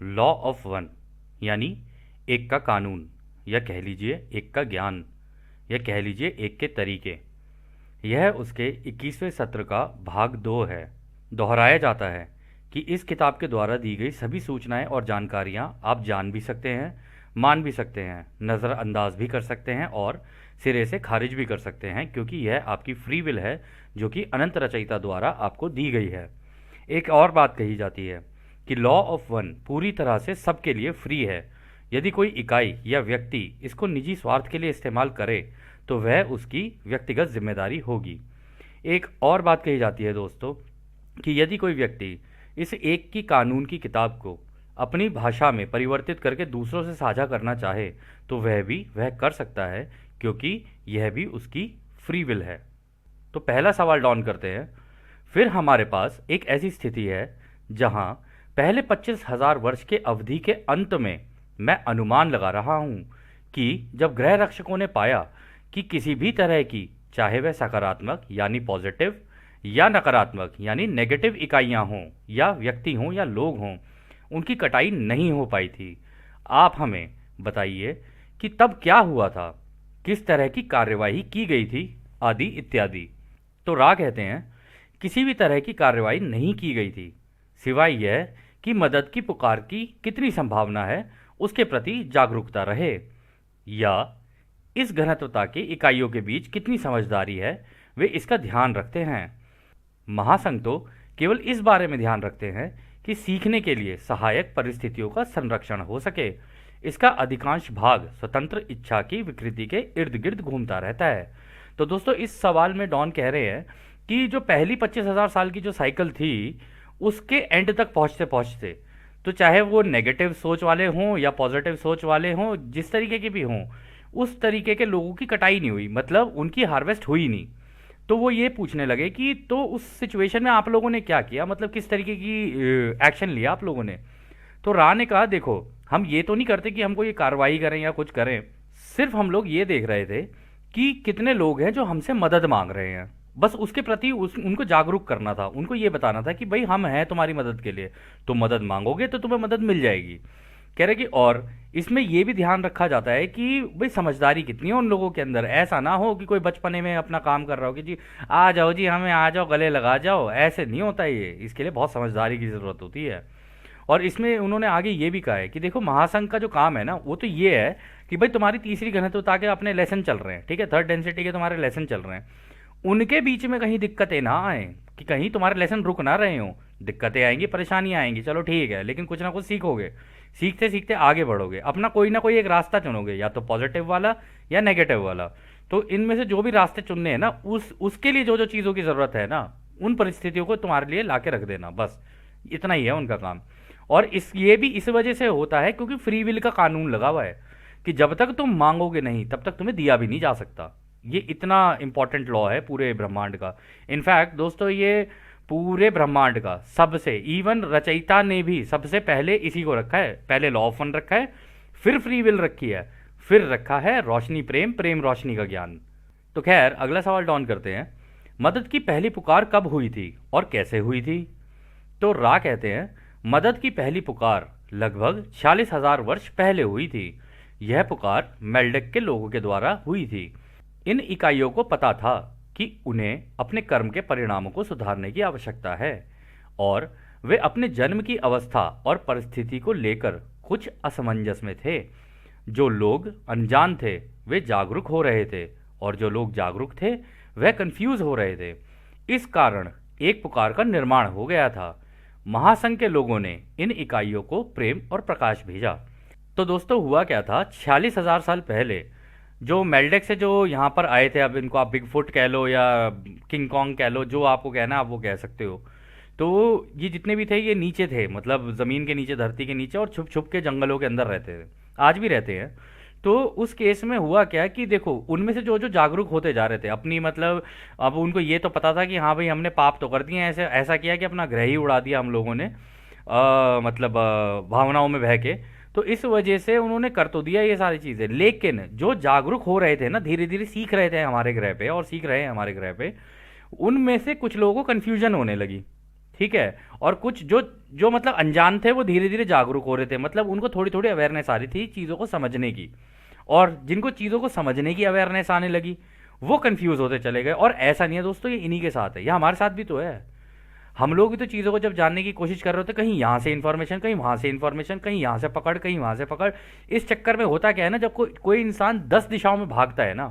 Law of one यानी एक का कानून, या कह लीजिए एक का ज्ञान, या कह लीजिए एक के तरीके। यह उसके 21वें सत्र का भाग 2 है। दोहराया जाता है कि इस किताब के द्वारा दी गई सभी सूचनाएं और जानकारियां आप जान भी सकते हैं, मान भी सकते हैं, नज़रअंदाज भी कर सकते हैं और सिरे से खारिज भी कर सकते हैं, क्योंकि यह आपकी फ्री विल है जो कि अनंत रचयिता द्वारा आपको दी गई है। एक और बात कही जाती है कि लॉ ऑफ वन पूरी तरह से सबके लिए फ्री है। यदि कोई इकाई या व्यक्ति इसको निजी स्वार्थ के लिए इस्तेमाल करे तो वह उसकी व्यक्तिगत जिम्मेदारी होगी। एक और बात कही जाती है दोस्तों कि यदि कोई व्यक्ति इस एक की कानून की किताब को अपनी भाषा में परिवर्तित करके दूसरों से साझा करना चाहे तो वह कर सकता है, क्योंकि यह भी उसकी फ्री विल है। तो पहला सवाल डॉन करते हैं। फिर हमारे पास एक ऐसी स्थिति है जहां पहले 25,000 वर्ष के अवधि के अंत में मैं अनुमान लगा रहा हूं कि जब ग्रह रक्षकों ने पाया कि किसी भी तरह की, चाहे वह सकारात्मक यानी पॉजिटिव या नकारात्मक यानी नेगेटिव इकाइयां हों या व्यक्ति हों या लोग हों, उनकी कटाई नहीं हो पाई थी। आप हमें बताइए कि तब क्या हुआ था, किस तरह की कार्यवाही की गई थी, आदि इत्यादि। तो रा कहते हैं किसी भी तरह की कार्रवाई नहीं की गई थी, सिवाय यह कि मदद की पुकार की कितनी संभावना है उसके प्रति जागरूकता रहे, या इस घनत्वता की इकाइयों के बीच कितनी समझदारी है वे इसका ध्यान रखते हैं। महासंघ तो केवल इस बारे में ध्यान रखते हैं कि सीखने के लिए सहायक परिस्थितियों का संरक्षण हो सके। इसका अधिकांश भाग स्वतंत्र इच्छा की विकृति के इर्द गिर्द घूमता रहता है। तो दोस्तों इस सवाल में डॉन कह रहे हैं कि जो पहली 25,000 साल की जो साइकिल थी उसके एंड तक पहुंचते पहुंचते, तो चाहे वो नेगेटिव सोच वाले हों या पॉजिटिव सोच वाले हों, जिस तरीके के भी हों, उस तरीके के लोगों की कटाई नहीं हुई, मतलब उनकी हार्वेस्ट हुई नहीं। तो वो ये पूछने लगे कि तो उस सिचुएशन में आप लोगों ने क्या किया, मतलब किस तरीके की एक्शन लिया आप लोगों ने। तो रा ने कहा देखो, हम ये तो नहीं करते कि हमको ये कार्रवाई करें या कुछ करें, सिर्फ हम लोग ये देख रहे थे कि कितने लोग हैं जो हमसे मदद मांग रहे हैं, बस उसके प्रति उनको जागरूक करना था, उनको ये बताना था कि भाई हम हैं तुम्हारी मदद के लिए, तुम मदद मांगोगे तो तुम्हें मदद मिल जाएगी। कह रहे कि और इसमें ये भी ध्यान रखा जाता है कि भाई समझदारी कितनी है उन लोगों के अंदर। ऐसा ना हो कि कोई बचपने में अपना काम कर रहा हो कि जी आ जाओ जी, हमें आ जाओ, गले लगा जाओ, ऐसे नहीं होता ये। इसके लिए बहुत समझदारी की ज़रूरत होती है। और इसमें उन्होंने आगे ये भी कहा है कि देखो महासंघ का जो काम है ना वो तो ये है कि भाई तुम्हारी तीसरी घनत्वता के अपने लेसन चल रहे हैं, ठीक है, थर्ड डेंसिटी के तुम्हारे लेसन चल रहे हैं, उनके बीच में कहीं दिक्कतें ना आए, कि कहीं तुम्हारे लेसन रुक ना रहे हो। दिक्कतें आएंगी, परेशानियां आएंगी, चलो ठीक है, लेकिन कुछ ना कुछ सीखोगे, सीखते सीखते आगे बढ़ोगे, अपना कोई ना कोई एक रास्ता चुनोगे, या तो पॉजिटिव वाला या नेगेटिव वाला। तो इनमें से जो भी रास्ते चुनने हैं ना, उसके लिए जो जो चीज़ों की ज़रूरत है ना, उन परिस्थितियों को तुम्हारे लिए ला के रख देना, बस इतना ही है उनका काम। और ये भी इस वजह से होता है क्योंकि फ्री विल का कानून लगा हुआ है कि जब तक तुम मांगोगे नहीं तब तक तुम्हें दिया भी नहीं जा सकता। ये इतना इंपॉर्टेंट लॉ है पूरे ब्रह्मांड का। इनफैक्ट दोस्तों ये पूरे ब्रह्मांड का सबसे, इवन रचयिता ने भी सबसे पहले इसी को रखा है। पहले लॉ ऑफ वन रखा है, फिर फ्री विल रखी है, फिर रखा है रोशनी प्रेम, प्रेम रोशनी का ज्ञान। तो खैर अगला सवाल डॉन करते हैं। मदद की पहली पुकार कब हुई थी और कैसे हुई थी? तो रा कहते हैं मदद की पहली पुकार लगभग 46,000 वर्ष पहले हुई थी। यह पुकार मेल्डेक के लोगों के द्वारा हुई थी। इन इकाइयों को पता था कि उन्हें अपने कर्म के परिणामों को सुधारने की आवश्यकता है, और वे अपने जन्म की अवस्था और परिस्थिति को लेकर कुछ असमंजस में थे। जो लोग अनजान थे वे जागरूक हो रहे थे, और जो लोग जागरूक थे वह कंफ्यूज हो रहे थे। इस कारण एक पुकार का निर्माण हो गया था। महासंघ के लोगों ने इन इकाइयों को प्रेम और प्रकाश भेजा। तो दोस्तों हुआ क्या था, 46,000 साल पहले जो मेल्डेक से जो यहाँ पर आए थे, अब इनको आप बिग फुट कह लो या किंग कॉन्ग कह लो, जो आपको कहना आप वो कह सकते हो। तो ये जितने भी थे ये नीचे थे, मतलब ज़मीन के नीचे, धरती के नीचे, और छुप छुप के जंगलों के अंदर रहते थे, आज भी रहते हैं। तो उस केस में हुआ क्या कि देखो उनमें से जो जो जागरूक होते जा रहे थे अपनी, मतलब अब उनको ये तो पता था कि हाँ भाई हमने पाप तो कर दिए, ऐसे ऐसा किया कि अपना ग्रह ही उड़ा दिया हम लोगों ने, मतलब भावनाओं में बह के। तो इस वजह से उन्होंने कर तो दिया ये सारी चीज़ें, लेकिन जो जागरूक हो रहे थे ना, धीरे धीरे सीख रहे थे हमारे ग्रह पे और सीख रहे हैं हमारे ग्रह पे, उनमें से कुछ लोगों को कन्फ्यूजन होने लगी ठीक है। और कुछ जो जो मतलब अनजान थे वो धीरे धीरे जागरूक हो रहे थे, मतलब उनको थोड़ी थोड़ी अवेयरनेस आ रही थी चीज़ों को समझने की। और जिनको चीज़ों को समझने की अवेयरनेस आने लगी वो कंफ्यूज होते चले गए। और ऐसा नहीं है दोस्तों ये इन्हीं के साथ है, ये हमारे साथ भी तो है। हम लोग भी तो चीज़ों को जब जानने की कोशिश कर रहे होते, कहीं यहाँ से इन्फॉर्मेशन, कहीं वहाँ से इन्फॉर्मेशन, कहीं यहाँ से पकड़, कहीं वहाँ से पकड़। इस चक्कर में होता क्या है ना, जब कोई कोई इंसान 10 दिशाओं में भागता है ना,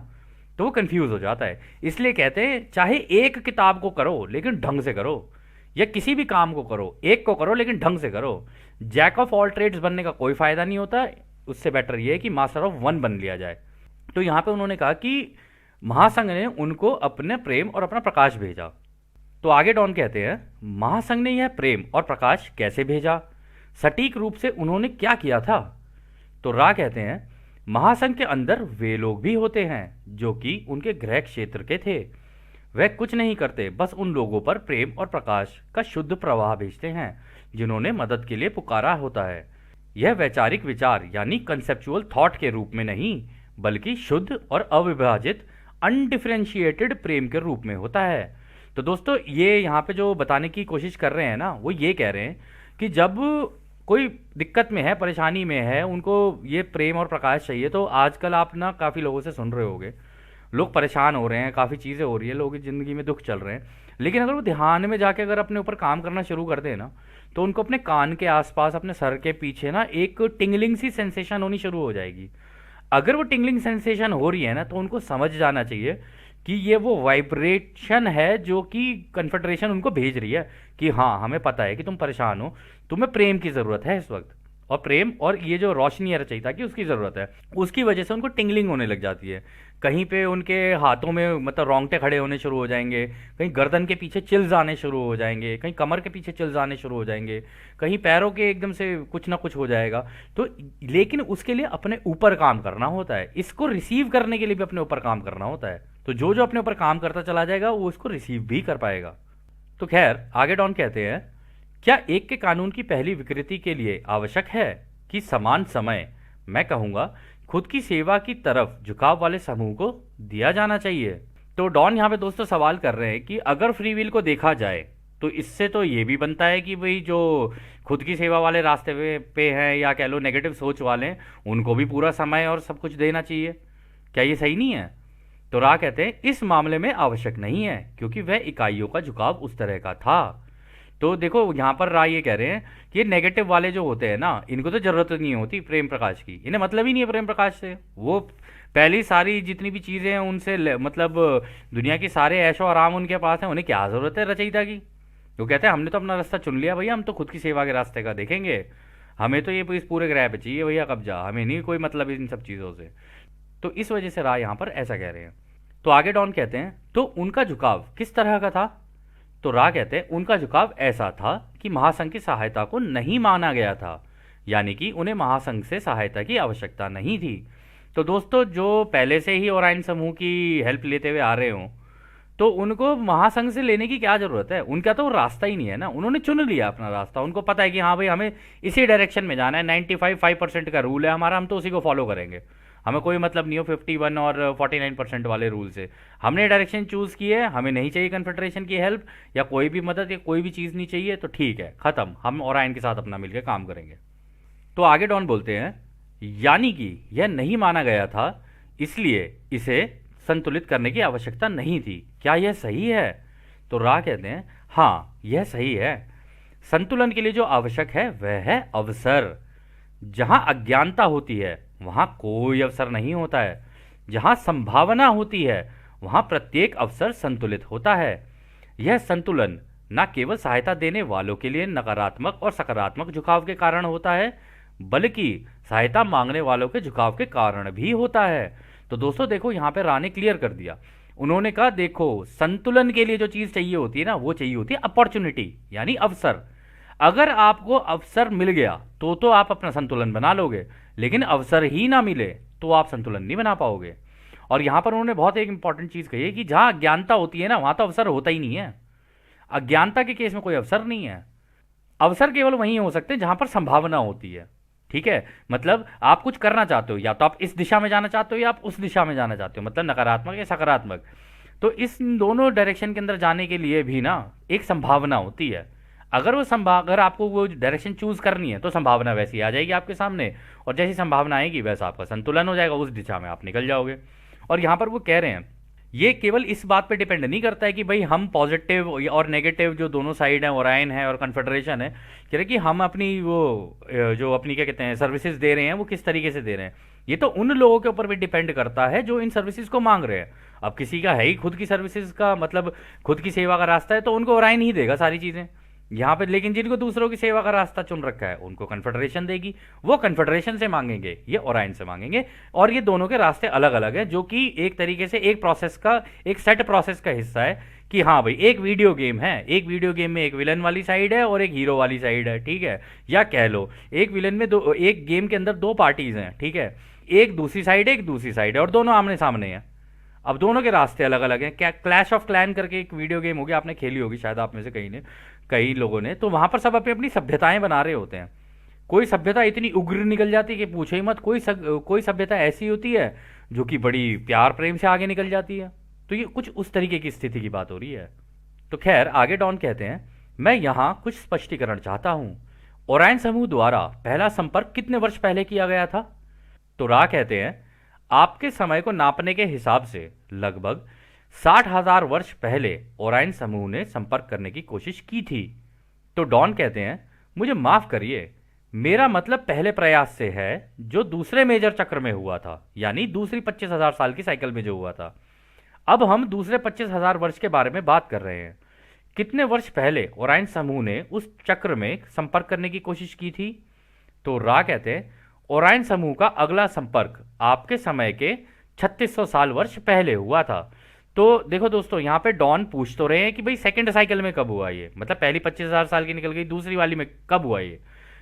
तो वो कंफ्यूज हो जाता है। इसलिए कहते हैं चाहे एक किताब को करो लेकिन ढंग से करो, या किसी भी काम को करो एक को करो लेकिन ढंग से करो। जैक ऑफ ऑल ट्रेड्स बनने का कोई फायदा नहीं होता, उससे बेटर ये है कि मास्टर ऑफ वन बन लिया जाए। तो यहाँ पे उन्होंने कहा कि महासंघ ने उनको अपने प्रेम और अपना प्रकाश भेजा। तो आगे डॉन कहते हैं, महासंघ ने यह प्रेम और प्रकाश कैसे भेजा, सटीक रूप से उन्होंने क्या किया था। तो रा कहते हैं, महासंघ के अंदर वे लोग भी होते हैं जो कि उनके गृह क्षेत्र के थे। वह कुछ नहीं करते, बस उन लोगों पर प्रेम और प्रकाश का शुद्ध प्रवाह भेजते हैं जिन्होंने मदद के लिए पुकारा होता है। यह वैचारिक विचार यानी कंसेप्चुअल थॉट के रूप में नहीं, बल्कि शुद्ध और अविभाजित अनडिफरेंशिएटेड प्रेम के रूप में होता है। तो दोस्तों ये यहाँ पे जो बताने की कोशिश कर रहे हैं ना, वो ये कह रहे हैं कि जब कोई दिक्कत में है, परेशानी में है, उनको ये प्रेम और प्रकाश चाहिए। तो आजकल आप ना काफ़ी लोगों से सुन रहे होगे, लोग परेशान हो रहे हैं, काफ़ी चीज़ें हो रही है, लोगों की ज़िंदगी में दुख चल रहे हैं। लेकिन अगर वो ध्यान में जाके अगर अपने ऊपर काम करना शुरू कर दें ना, तो उनको अपने कान के आसपास, अपने सर के पीछे ना एक टिंगलिंग सी सेंसेशन होनी शुरू हो जाएगी। अगर वो टिंगलिंग सेंसेशन हो रही है ना, तो उनको समझ जाना चाहिए कि ये वो वाइब्रेशन है जो कि कन्फेडरेशन उनको भेज रही है कि हाँ हमें पता है कि तुम परेशान हो, तुम्हें प्रेम की ज़रूरत है इस वक्त। और प्रेम और ये जो रोशनी है रचयिता की उसकी ज़रूरत है, उसकी वजह से उनको टिंगलिंग होने लग जाती है। कहीं पे उनके हाथों में मतलब रोंगटे खड़े होने शुरू हो जाएंगे, कहीं गर्दन के पीछे चिल्स आने शुरू हो जाएंगे, कहीं कमर के पीछे चिल्स आने शुरू हो जाएंगे, कहीं पैरों के एकदम से कुछ ना कुछ हो जाएगा। तो लेकिन उसके लिए अपने ऊपर काम करना होता है, इसको रिसीव करने के लिए भी अपने ऊपर काम करना होता है। तो जो जो अपने ऊपर काम करता चला जाएगा वो उसको रिसीव भी कर पाएगा। तो खैर आगे डॉन कहते हैं, क्या एक के कानून की पहली विकृति के लिए आवश्यक है कि समान समय, मैं कहूंगा खुद की सेवा की तरफ झुकाव वाले समूह को दिया जाना चाहिए। तो डॉन यहाँ पे दोस्तों सवाल कर रहे हैं कि अगर फ्री विल को देखा जाए तो इससे तो ये भी बनता है कि भाई जो खुद की सेवा वाले रास्ते पे हैं या कह लो नेगेटिव सोच वाले हैं, उनको भी पूरा समय और सब कुछ देना चाहिए। क्या ये सही नहीं है? तो रा कहते हैं इस मामले में आवश्यक नहीं है, क्योंकि वह इकाइयों का झुकाव उस तरह का था। तो देखो यहाँ पर राय ये कह रहे हैं कि ये नेगेटिव वाले जो होते हैं ना, इनको तो जरूरत नहीं होती प्रेम प्रकाश की, इन्हें मतलब ही नहीं है प्रेम प्रकाश से। वो पहली सारी जितनी भी चीज़ें हैं उनसे मतलब दुनिया की सारे ऐशो आराम उनके पास हैं, उन्हें क्या ज़रूरत है रचयिता की। वो कहते हैं हमने तो अपना रास्ता चुन लिया भैया, हम तो खुद की सेवा के रास्ते का देखेंगे, हमें तो ये इस पूरे ग्रह पे चाहिए भैया कब्जा, हमें नहीं कोई मतलब इन सब चीज़ों से। तो इस वजह से राय यहाँ पर ऐसा कह रहे हैं। तो आगे डॉन कहते हैं, तो उनका झुकाव किस तरह का था। तो रा कहते हैं उनका झुकाव ऐसा था कि महासंघ की सहायता को नहीं माना गया था, यानी कि उन्हें महासंघ से सहायता की आवश्यकता नहीं थी। तो दोस्तों जो पहले से ही ओरायन समूह की हेल्प लेते हुए आ रहे हों, तो उनको महासंघ से लेने की क्या जरूरत है, उनका तो रास्ता ही नहीं है ना, उन्होंने चुन लिया अपना रास्ता। उनको पता है कि हाँ भाई हमें इसी डायरेक्शन में जाना है, 95% का रूल है हमारा, हम तो उसी को फॉलो करेंगे, हमें कोई मतलब नहीं हो 51 और 49% वाले रूल से। हमने डायरेक्शन चूज़ की है, हमें नहीं चाहिए कन्फेडरेशन की हेल्प या कोई भी मदद या कोई भी चीज़ नहीं चाहिए, तो ठीक है ख़त्म, हम ओरायन के साथ अपना मिलकर काम करेंगे। तो आगे डॉन बोलते हैं, यानी कि यह नहीं माना गया था, इसलिए इसे संतुलित करने की आवश्यकता नहीं थी। क्या यह सही है? तो रा कहते हैं हाँ यह सही है। संतुलन के लिए जो आवश्यक है वह है अवसर। जहां अज्ञानता होती है वहां कोई अवसर नहीं होता है, जहां संभावना होती है वहां प्रत्येक अवसर संतुलित होता है। यह संतुलन न केवल सहायता देने वालों के लिए नकारात्मक और सकारात्मक झुकाव के कारण होता है, बल्कि सहायता मांगने वालों के झुकाव के कारण भी होता है। तो दोस्तों देखो यहाँ पे रा ने क्लियर कर दिया, उन्होंने कहा देखो संतुलन के लिए जो चीज चाहिए होती है ना, वो चाहिए होती है अपॉर्चुनिटी यानी अवसर। अगर आपको अवसर मिल गया तो आप अपना संतुलन बना लोगे, लेकिन अवसर ही ना मिले तो आप संतुलन नहीं बना पाओगे। और यहां पर उन्होंने बहुत एक इंपॉर्टेंट चीज कही है कि जहां अज्ञानता होती है ना वहां तो अवसर होता ही नहीं है। अज्ञानता के केस में कोई अवसर नहीं है, अवसर केवल वहीं हो सकते हैं जहां पर संभावना होती है। ठीक है, मतलब आप कुछ करना चाहते हो, या तो आप इस दिशा में जाना चाहते हो या आप उस दिशा में जाना चाहते हो, मतलब नकारात्मक या सकारात्मक। तो इस दोनों डायरेक्शन के अंदर जाने के लिए भी ना एक संभावना होती है। अगर अगर आपको वो डायरेक्शन चूज करनी है तो संभावना वैसी आ जाएगी आपके सामने, और जैसी संभावना आएगी वैसा आपका संतुलन हो जाएगा, उस दिशा में आप निकल जाओगे। और यहाँ पर वो कह रहे हैं ये केवल इस बात पे डिपेंड नहीं करता है कि भाई हम पॉजिटिव और नेगेटिव जो दोनों साइड हैं, ओराइन है और कन्फेडरेशन है, कह रहे कि हम अपनी वो जो अपनी क्या कहते हैं सर्विसेज दे रहे हैं वो किस तरीके से दे रहे हैं। ये तो उन लोगों के ऊपर भी डिपेंड करता है जो इन सर्विसेज को मांग रहे हैं। अब किसी का है ही खुद की सर्विसेज का मतलब खुद की सेवा का रास्ता है तो उनको ओराइन ही देगा सारी चीज़ें यहाँ पे, लेकिन जिनको दूसरों की सेवा का रास्ता चुन रखा है उनको कन्फेडरेशन देगी, वो कन्फेडरेशन से मांगेंगे, ये ओराइन से मांगेंगे। और ये दोनों के रास्ते अलग अलग हैं, जो कि एक तरीके से एक प्रोसेस का, एक सेट प्रोसेस का हिस्सा है कि हाँ भाई एक वीडियो गेम है, एक वीडियो गेम में एक विलन वाली साइड है और एक हीरो वाली साइड है, ठीक है। या कह लो एक विलन में दो, एक गेम के अंदर दो पार्टीज हैं, ठीक है, एक दूसरी साइड है एक दूसरी साइड है और दोनों आमने सामने हैं। अब दोनों के रास्ते अलग अलग हैं। क्या क्लैश ऑफ क्लैन करके एक वीडियो गेम होगी, आपने खेली होगी शायद आप में से कई लोगों ने, तो वहां पर सब अपनी अपनी सभ्यताएं बना रहे होते हैं। कोई सभ्यता इतनी उग्र निकल जाती है कि पूछो ही मत, कोई सभ्यता ऐसी होती है जो कि बड़ी प्यार प्रेम से आगे निकल जाती है। तो ये कुछ उस तरीके की स्थिति की बात हो रही है। तो खैर आगे डॉन कहते हैं मैं यहाँ कुछ स्पष्टीकरण चाहता हूँ। ओरायन समूह द्वारा पहला संपर्क कितने वर्ष पहले किया गया था? तो रा कहते हैं आपके समय को नापने के हिसाब से लगभग 60,000 वर्ष पहले ओरायन समूह ने संपर्क करने की कोशिश की थी। तो डॉन कहते हैं मुझे माफ करिए, मेरा मतलब पहले प्रयास से है जो दूसरे मेजर चक्र में हुआ था, यानी दूसरी 25,000 साल की साइकिल में जो हुआ था। अब हम दूसरे 25,000 वर्ष के बारे में बात कर रहे हैं। कितने वर्ष पहले ओरायन समूह ने उस चक्र में संपर्क करने की कोशिश की थी? तो रा कहते हैं ओरायन समूह का अगला संपर्क आपके समय के 3600 साल वर्ष पहले हुआ था। तो देखो दोस्तों, यहाँ पे डॉन पूछ तो रहे हैं कि भाई सेकंड साइकिल में कब हुआ ये, मतलब पहली 25,000 साल की निकल गई, दूसरी वाली में कब हुआ ये।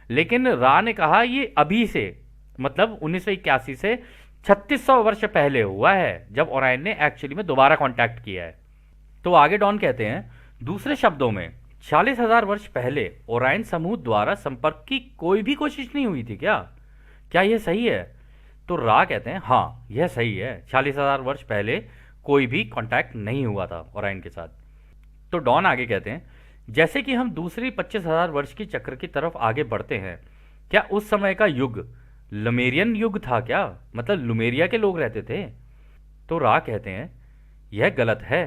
लेकिन रा ने कहा ये अभी से, मतलब 1981 से 3600 वर्ष पहले हुआ है, जब ओरायन ने एक्चुअली में दोबारा कांटेक्ट किया है। तो आगे डॉन कहते हैं दूसरे शब्दों में 40,000 वर्ष पहले ओरायन समूह द्वारा संपर्क की कोई भी कोशिश नहीं हुई थी क्या यह सही है? तो रा कहते हैं हाँ यह सही है, 40,000 वर्ष पहले कोई भी कांटेक्ट नहीं हुआ था ओरायन के साथ। तो डॉन आगे कहते हैं जैसे कि हम दूसरी 25,000 वर्ष की चक्र की तरफ आगे बढ़ते हैं, क्या उस समय का युग लुमेरियन युग था क्या, मतलब लुमेरिया के लोग रहते थे? तो रा कहते हैं यह गलत है।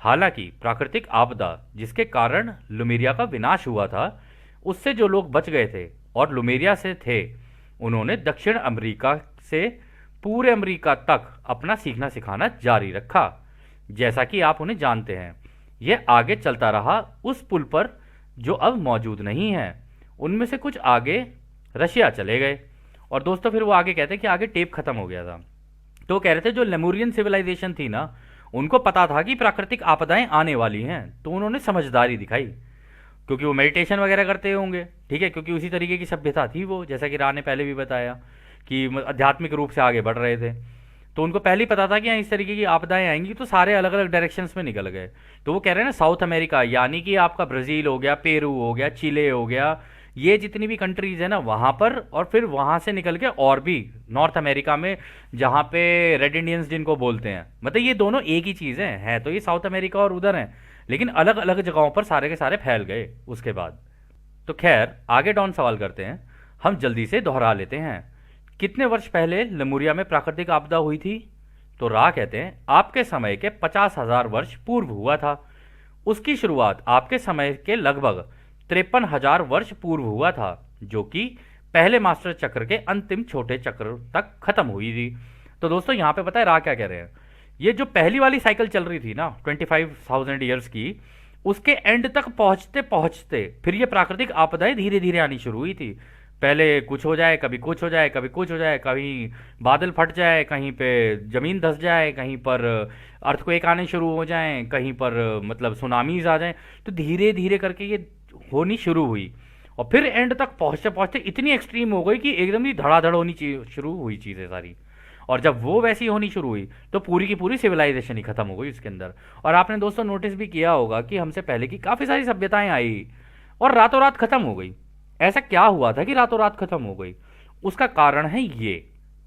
हालांकि प्राकृतिक आपदा जिसके कारण लुमेरिया का विनाश हुआ था, उससे जो लोग बच गए थे और लुमेरिया से थे, उन्होंने दक्षिण अमेरिका से पूरे अमेरिका तक अपना सीखना सिखाना जारी रखा। जैसा कि आप उन्हें जानते हैं, यह आगे चलता रहा उस पुल पर जो अब मौजूद नहीं है। उनमें से कुछ आगे रशिया चले गए। और दोस्तों फिर वो आगे कहते हैं कि आगे टेप खत्म हो गया था। तो कह रहे थे जो लेमुरियन सिविलाइजेशन थी ना, उनको पता था कि प्राकृतिक आपदाएं आने वाली हैं, तो उन्होंने समझदारी दिखाई, क्योंकि वो मेडिटेशन वगैरह करते होंगे, ठीक है, क्योंकि उसी तरीके की सभ्यता थी वो, जैसा कि रा ने पहले भी बताया कि आध्यात्मिक रूप से आगे बढ़ रहे थे। तो उनको पहले ही पता था कि इस तरीके की आपदाएं आएंगी, तो सारे अलग अलग डायरेक्शंस में निकल गए। तो वो कह रहे हैं ना साउथ अमेरिका, यानी कि आपका ब्राज़ील हो गया, पेरू हो गया, चिले हो गया, ये जितनी भी कंट्रीज है ना वहाँ पर, और फिर वहाँ से निकल के और भी नॉर्थ अमेरिका में जहाँ पे रेड इंडियंस जिनको बोलते हैं, मतलब ये दोनों एक ही चीज़ है तो ये साउथ अमेरिका और उधर हैं, लेकिन अलग अलग जगहों पर सारे के सारे फैल गए उसके बाद। तो खैर आगे डॉन सवाल करते हैं, हम जल्दी से दोहरा लेते हैं, कितने वर्ष पहले लेमुरिया में प्राकृतिक आपदा हुई थी? तो रा कहते हैं आपके समय के 50,000 वर्ष पूर्व हुआ था। उसकी शुरुआत आपके समय के लगभग 53,000 वर्ष पूर्व हुआ था, जो कि पहले मास्टर चक्र के अंतिम छोटे चक्र तक खत्म हुई थी। तो दोस्तों यहाँ पे पता है रा क्या कह रहे हैं, ये जो पहली वाली साइकिल चल रही थी ना 25,000 ईयर्स की, उसके एंड तक पहुंचते पहुंचते फिर ये प्राकृतिक आपदाएं धीरे धीरे आनी शुरू हुई थी। पहले कुछ हो जाए, कभी कुछ हो जाए, कभी कुछ हो जाए, कहीं बादल फट जाए, कहीं पे जमीन धंस जाए, कहीं पर अर्थक्वेक आने शुरू हो जाएं, कहीं पर मतलब सुनामीज आ जाएं। तो धीरे धीरे करके ये होनी शुरू हुई और फिर एंड तक पहुंचते पहुंचते इतनी एक्सट्रीम हो गई कि एकदम ही धड़ाधड़ होनी शुरू हुई चीज़ें सारी। और जब वो वैसी होनी शुरू हुई तो पूरी की पूरी सिविलाइजेशन ही खत्म हो गई उसके अंदर। और आपने दोस्तों नोटिस भी किया होगा कि हमसे पहले की काफ़ी सारी सभ्यताएं आई और रातों रात खत्म हो गई। ऐसा क्या हुआ था कि रातों रात खत्म हो गई? उसका कारण है ये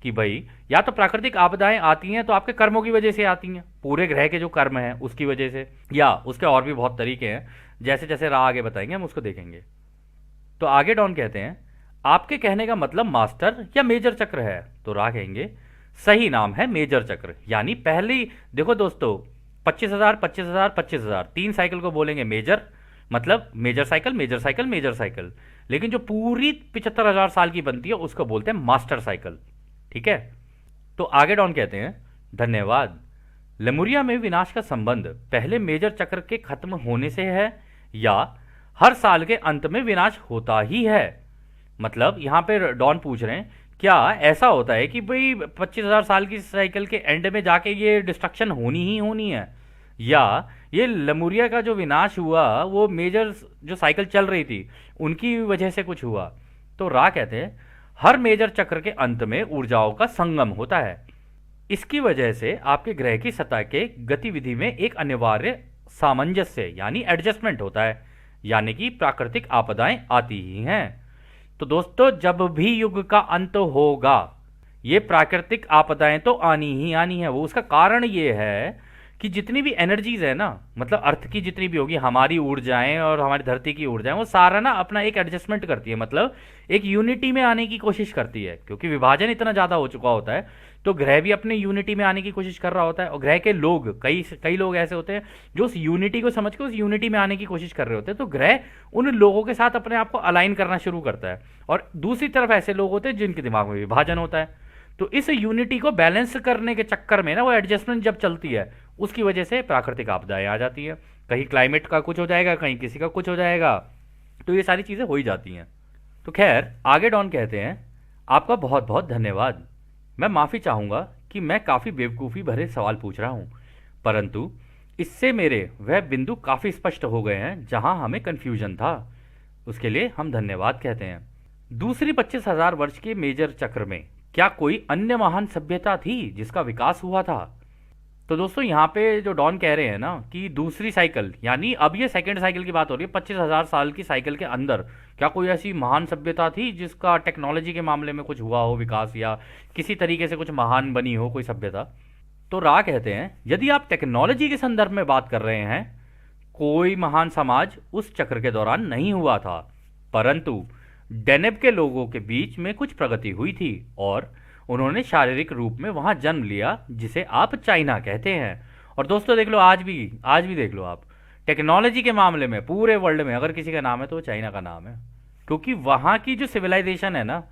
कि भाई या तो प्राकृतिक आपदाएं आती हैं तो आपके कर्मों की वजह से आती हैं, पूरे ग्रह के जो कर्म हैं उसकी वजह से, या उसके और भी बहुत तरीके हैं, जैसे जैसे राह आगे बताएंगे हम उसको देखेंगे। तो आगे डॉन कहते हैं, आपके कहने का मतलब मास्टर या मेजर चक्र है? तो राह कहेंगे, सही नाम है मेजर चक्र। यानी पहली, देखो दोस्तों, 25,000 25,000 25,000 तीन साइकिल को बोलेंगे मेजर, मतलब major cycle major cycle major cycle. लेकिन जो पूरी 75,000 साल की बनती है उसको बोलते हैं मास्टर साइकिल। ठीक है। तो आगे डॉन कहते हैं, धन्यवाद। लेमुरिया में विनाश का संबंध पहले मेजर चक्र के खत्म होने से है या हर साल के अंत में विनाश होता ही है? मतलब यहां पे डॉन पूछ रहे हैं, क्या ऐसा होता है कि भाई 25,000 साल की साइकिल के एंड में जाके ये डिस्ट्रक्शन होनी ही होनी है, या ये लेमुरिया का जो विनाश हुआ वो मेजर जो साइकिल चल रही थी उनकी वजह से कुछ हुआ? तो रा कहते हैं, हर मेजर चक्र के अंत में ऊर्जाओं का संगम होता है। इसकी वजह से आपके ग्रह की सतह के गतिविधि में एक अनिवार्य सामंजस्य यानी एडजस्टमेंट होता है, यानी कि प्राकृतिक आपदाएं आती ही हैं। तो दोस्तों, जब भी युग का अंत होगा ये प्राकृतिक आपदाएं तो आनी ही आनी है। वो उसका कारण ये है कि जितनी भी एनर्जीज है ना, मतलब अर्थ की जितनी भी होगी, हमारी ऊर्जाएं और हमारी धरती की ऊर्जाएं, वो सारा ना अपना एक एडजस्टमेंट करती है, मतलब एक यूनिटी में आने की कोशिश करती है। क्योंकि विभाजन इतना ज़्यादा हो चुका होता है तो ग्रह भी अपने यूनिटी में आने की कोशिश कर रहा होता है, और ग्रह के लोग, कई कई लोग ऐसे होते हैं जो उस यूनिटी को समझ के उस यूनिटी में आने की कोशिश कर रहे होते हैं। तो ग्रह उन लोगों के साथ अपने आप को अलाइन करना शुरू करता है, और दूसरी तरफ ऐसे लोग होते हैं जिनके दिमाग में विभाजन होता है। तो इस यूनिटी को बैलेंस करने के चक्कर में ना वो एडजस्टमेंट जब चलती है उसकी वजह से प्राकृतिक आपदाएं आ जाती है। कहीं क्लाइमेट का कुछ हो जाएगा, कहीं किसी का कुछ हो जाएगा, तो ये सारी चीज़ें हो ही जाती हैं। तो खैर आगे डॉन कहते हैं, आपका बहुत बहुत धन्यवाद। मैं माफ़ी चाहूँगा कि मैं काफ़ी बेवकूफ़ी भरे सवाल पूछ रहा हूँ, परंतु इससे मेरे वह बिंदु काफ़ी स्पष्ट हो गए हैं जहाँ हमें कन्फ्यूजन था। उसके लिए हम धन्यवाद कहते हैं। दूसरी 25,000 वर्ष के मेजर चक्र में क्या कोई अन्य महान सभ्यता थी जिसका विकास हुआ था? तो दोस्तों यहाँ पे जो डॉन कह रहे हैं ना कि दूसरी साइकिल, यानी अब ये सेकंड साइकिल की बात हो रही है, 25,000 साल की साइकिल के अंदर क्या कोई ऐसी महान सभ्यता थी जिसका टेक्नोलॉजी के मामले में कुछ हुआ हो विकास, या किसी तरीके से कुछ महान बनी हो कोई सभ्यता? तो रा कहते हैं, यदि आप टेक्नोलॉजी के संदर्भ में बात कर रहे हैं, कोई महान समाज उस चक्र के दौरान नहीं हुआ था, परंतु डेनेब के लोगों के बीच में कुछ प्रगति हुई थी और उन्होंने शारीरिक रूप में वहां जन्म लिया, जिसे आप चाइना कहते हैं। और दोस्तों देख लो, आज भी देख लो आप, टेक्नोलॉजी के मामले में पूरे वर्ल्ड में अगर किसी का नाम है तो वो चाइना का नाम है। क्योंकि वहाँ की जो सिविलाइजेशन है ना,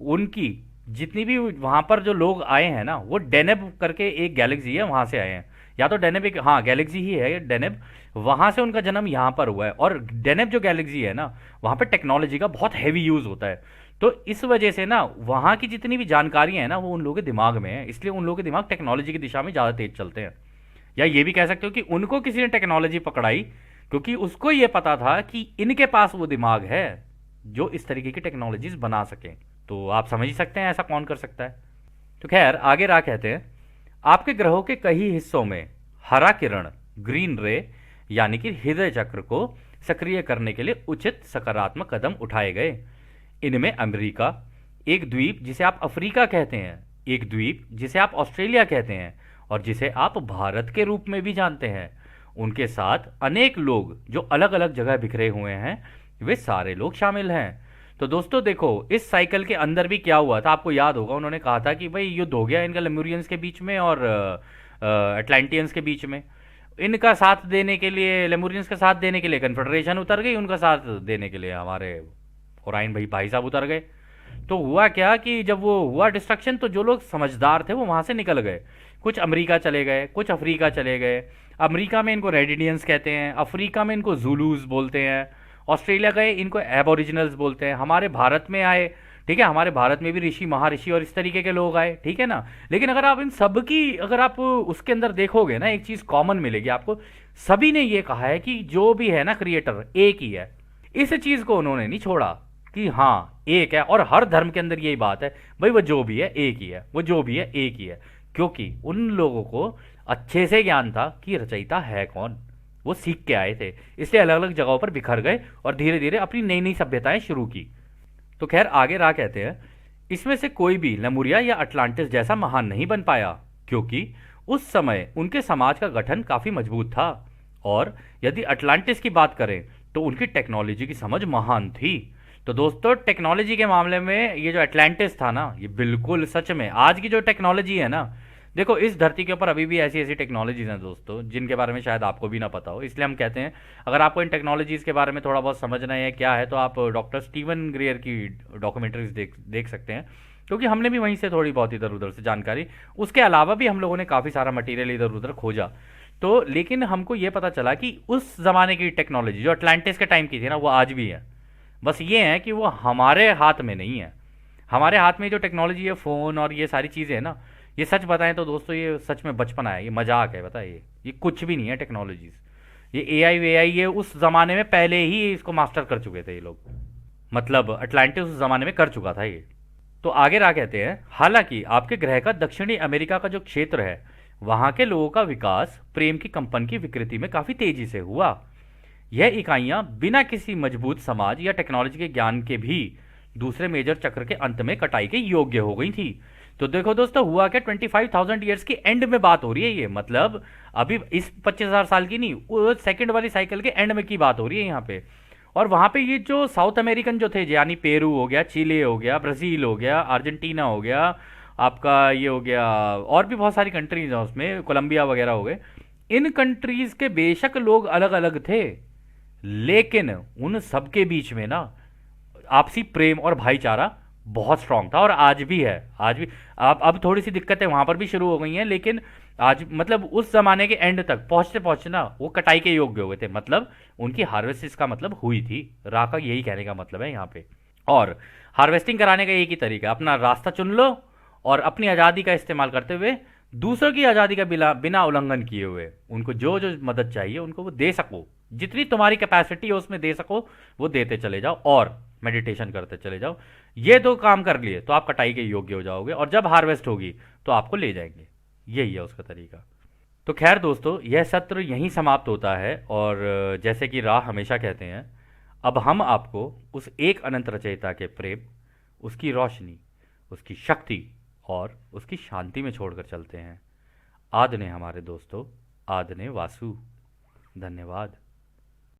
उनकी जितनी भी वहाँ पर जो लोग आए हैं ना, वो डेनेब करके एक गैलेक्सी है वहाँ से आए हैं, या तो डेनेब एक, हाँ गैलेक्सी ही है डेनेब, वहाँ से उनका जन्म यहाँ पर हुआ है। और डेनेब जो गैलेक्सी है ना, वहाँ पर टेक्नोलॉजी का बहुत हैवी यूज़ होता है। तो इस वजह से ना वहाँ की जितनी भी जानकारियाँ हैं ना वो उन लोगों के दिमाग में है, इसलिए उन लोगों के दिमाग टेक्नोलॉजी की दिशा में ज़्यादा तेज चलते हैं। या ये भी कह सकते हो कि उनको किसी ने टेक्नोलॉजी पकड़ाई क्योंकि उसको ये पता था कि इनके पास वो दिमाग है जो इस तरीके की टेक्नोलॉजीज बना सकें। तो आप समझ ही सकते हैं ऐसा कौन कर सकता है। तो खैर आगे रा कहते हैं, आपके ग्रहों के कई हिस्सों में हरा किरण ग्रीन रे यानी कि हृदय चक्र को सक्रिय करने के लिए उचित सकारात्मक कदम उठाए गए। इनमें अमेरिका, एक द्वीप जिसे आप अफ्रीका कहते हैं, एक द्वीप जिसे आप ऑस्ट्रेलिया कहते हैं और जिसे आप भारत के रूप में भी जानते हैं, उनके साथ अनेक लोग जो अलग अलग जगह बिखरे हुए हैं, वे सारे लोग शामिल हैं। तो दोस्तों देखो, इस साइकिल के अंदर भी क्या हुआ था आपको याद होगा, उन्होंने कहा था कि भाई युद्ध हो गया इनका लेमुरियंस के बीच में और अटलांटियंस के बीच में। इनका साथ देने के लिए, लेमुरियंस का साथ देने के लिए कन्फेडरेशन उतर गई, उनका साथ देने के लिए हमारे ओराइन भाई साहब उतर गए। तो हुआ क्या कि जब वो हुआ डिस्ट्रक्शन, तो जो लोग समझदार थे वो वहाँ से निकल गए, कुछ अमेरिका चले गए, कुछ अफ्रीका चले गए। अमेरिका में इनको रेड इंडियंस कहते हैं, अफ्रीका में इनको जूलूस बोलते हैं, ऑस्ट्रेलिया गए इनको एबोरिजिनल्स बोलते हैं, हमारे भारत में आए, ठीक है, हमारे भारत में भी ऋषि महर्षि और इस तरीके के लोग आए, ठीक है ना। लेकिन अगर आप इन सब की, अगर आप उसके अंदर देखोगे ना, एक चीज़ कॉमन मिलेगी आपको, सभी ने ये कहा है कि जो भी है ना क्रिएटर एक ही है। इस चीज़ को उन्होंने नहीं छोड़ा कि हाँ एक है, और हर धर्म के अंदर यही बात है, भाई वो जो भी है एक ही है, वो जो भी है एक ही है, क्योंकि उन लोगों को अच्छे से ज्ञान था कि रचयिता है कौन, वो सीख के आए थे, इसलिए अलग अलग जगहों पर बिखर गए और धीरे धीरे अपनी नई नई सभ्यताएं शुरू की। तो खैर आगे रा कहते हैं, इसमें से कोई भी लेमुरिया या अटलांटिस जैसा महान नहीं बन पाया, क्योंकि उस समय उनके समाज का गठन काफी मजबूत था। और यदि अटलांटिस की बात करें तो उनकी टेक्नोलॉजी की समझ महान थी। तो दोस्तों, टेक्नोलॉजी के मामले में ये जो अटलांटिस था ना, ये बिल्कुल सच में आज की जो टेक्नोलॉजी है ना, देखो इस धरती के ऊपर अभी भी ऐसी ऐसी टेक्नोलॉजीज हैं दोस्तों जिनके बारे में शायद आपको भी ना पता हो। इसलिए हम कहते हैं, अगर आपको इन टेक्नोलॉजीज के बारे में थोड़ा बहुत समझना है क्या है, तो आप डॉक्टर स्टीवन ग्रेयर की डॉक्यूमेंट्रीज देख देख सकते हैं, क्योंकि हमने भी वहीं से थोड़ी बहुत इधर उधर से जानकारी, उसके अलावा भी हम लोगों ने काफ़ी सारा मटेरियल इधर उधर खोजा। तो लेकिन हमको ये पता चला कि उस ज़माने की टेक्नोलॉजी जो अटलांटिस के टाइम की थी ना, वो आज भी है। बस ये है कि वो हमारे हाथ में नहीं है। हमारे हाथ में जो टेक्नोलॉजी है, फ़ोन और ये सारी चीज़ें हैं ना, ये सच बताएं तो दोस्तों ये सच में बचपना है, ये मजाक है, बताइए, ये कुछ भी नहीं है टेक्नोलॉजीज। ये एआई वेआई ये उस ज़माने में पहले ही इसको मास्टर कर चुके थे ये लोग। मतलब अटलांटिस उस ज़माने में कर चुका था ये। तो आगे रा कहते हैं, हालांकि आपके ग्रह का दक्षिणी अमेरिका का जो क्षेत्र है, वहां के लोगों का विकास प्रेम की कंपन की विकृति में काफ़ी तेजी से हुआ। यह इकाइयां बिना किसी मजबूत समाज या टेक्नोलॉजी के ज्ञान के भी दूसरे मेजर चक्र के अंत में कटाई के योग्य हो गई थी। तो देखो दोस्तों, हुआ क्या, 25,000 ईयर्स की एंड में बात हो रही है ये, मतलब अभी इस 25,000 साल की नहीं, वो सेकंड वाली साइकिल के एंड में की बात हो रही है यहाँ पे। और वहाँ पे ये जो साउथ अमेरिकन जो थे, यानी पेरू हो गया, चिले हो गया, ब्राज़ील हो गया, अर्जेंटीना हो गया, आपका ये हो गया, और भी बहुत सारी कंट्रीज हैं उसमें, कोलंबिया वगैरह हो गए। इन कंट्रीज के बेशक लोग अलग अलग थे, लेकिन उन सबके बीच में ना आपसी प्रेम और भाईचारा बहुत स्ट्रांग था, और आज भी है, आज भी। अब थोड़ी सी दिक्कतें वहां पर भी शुरू हो गई हैं, लेकिन आज मतलब उस जमाने के एंड तक पहुंचते पहुंचते ना वो कटाई के योग्य हो गए थे, मतलब उनकी हार्वेस्ट इसका मतलब हुई थी। रा का यही कहने का मतलब है यहाँ पे। और हार्वेस्टिंग कराने का एक ही तरीका, अपना रास्ता चुन लो और अपनी आज़ादी का इस्तेमाल करते हुए दूसरों की आज़ादी का बिना बिना उल्लंघन किए हुए उनको जो जो मदद चाहिए उनको वो दे सको, जितनी तुम्हारी कैपेसिटी है उसमें दे सको, वो देते चले जाओ और मेडिटेशन करते चले जाओ। ये दो काम कर लिए तो आप कटाई के योग्य हो जाओगे, और जब हार्वेस्ट होगी तो आपको ले जाएंगे। यही है उसका तरीका। तो खैर दोस्तों, यह सत्र यहीं समाप्त होता है, और जैसे कि राह हमेशा कहते हैं, अब हम आपको उस एक अनंत रचयिता के प्रेम, उसकी रोशनी, उसकी शक्ति और उसकी शांति में छोड़कर चलते हैं। आद ने हमारे दोस्तों, आद ने वासु। धन्यवाद।